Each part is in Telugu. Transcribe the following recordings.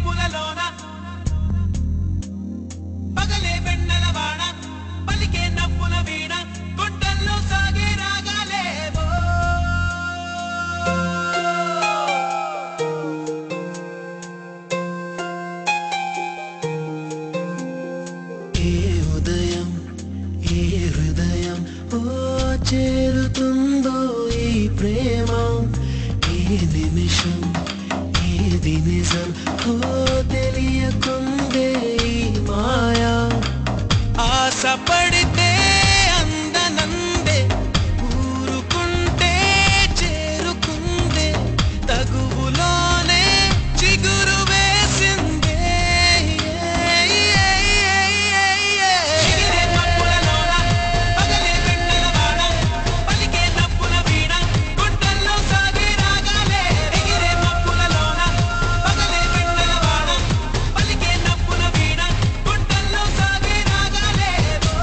నప్పులలోన పగలే వెన్నెల వాన పలికే నప్పుల వీణ గుండెల్లో సాగే రాగాలేవో ఏ ఉదయం ఏ హృదయం ఓ చేరుతుందో ఈ ప్రేమ ఏ నిమిషం ఏది నిజం ఓ తెలియకుందే ఈ మాయా ఆశపడితే అందనందే ఊరుకుంటే చేరుకుందే తగువులోనే చిగురు వేసిందే చిగిరే నప్పులలోన పగలే వెన్నెల వాన పలికే నప్పుల వీణ గుండెల్లో సాగే రాగాలే ఎగిరే నప్పులలోన పగలే వెన్నెల వాన పలికే నప్పుల వీణ గుండెల్లో సాగే రాగాలేవో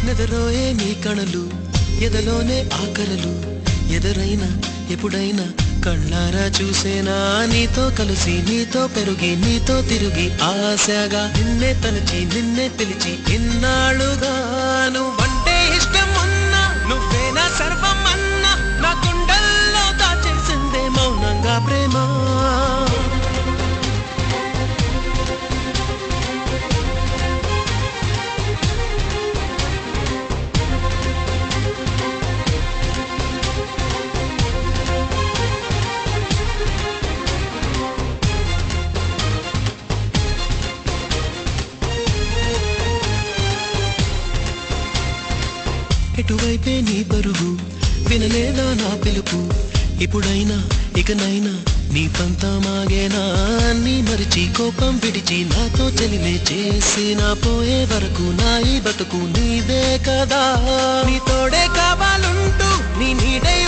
నెదరోయే నీ కణలు ఎదలోనే ఆకరలు ఎదురైనా ఎప్పుడైనా కళ్ళారా చూసేనా నీతో కలిసి నీతో పెరుగి నీతో తిరిగి ఆశగా నిన్నే తలచి నిన్నే పిలిచి ఇన్నాళ్ళుగా నువ్వంటే ఇష్టం ఉన్నా నువ్వేనా సర్వం అన్నా నా గుండెల్లో దాచేసిందే మౌనంగా ప్రేమ ఎటువైపే నీ పరుగు వినలేదా నా పిలుపు ఇప్పుడైనా ఇకనైనా నీ పంతమాగేనా నీ మరిచి కోపం విడిచి నాతో చెలిమే చేసి నా పోయే వరకు నా ఈ బతుకు నీదే కదా నీ తోడే కావాలంటూ నీ నీడై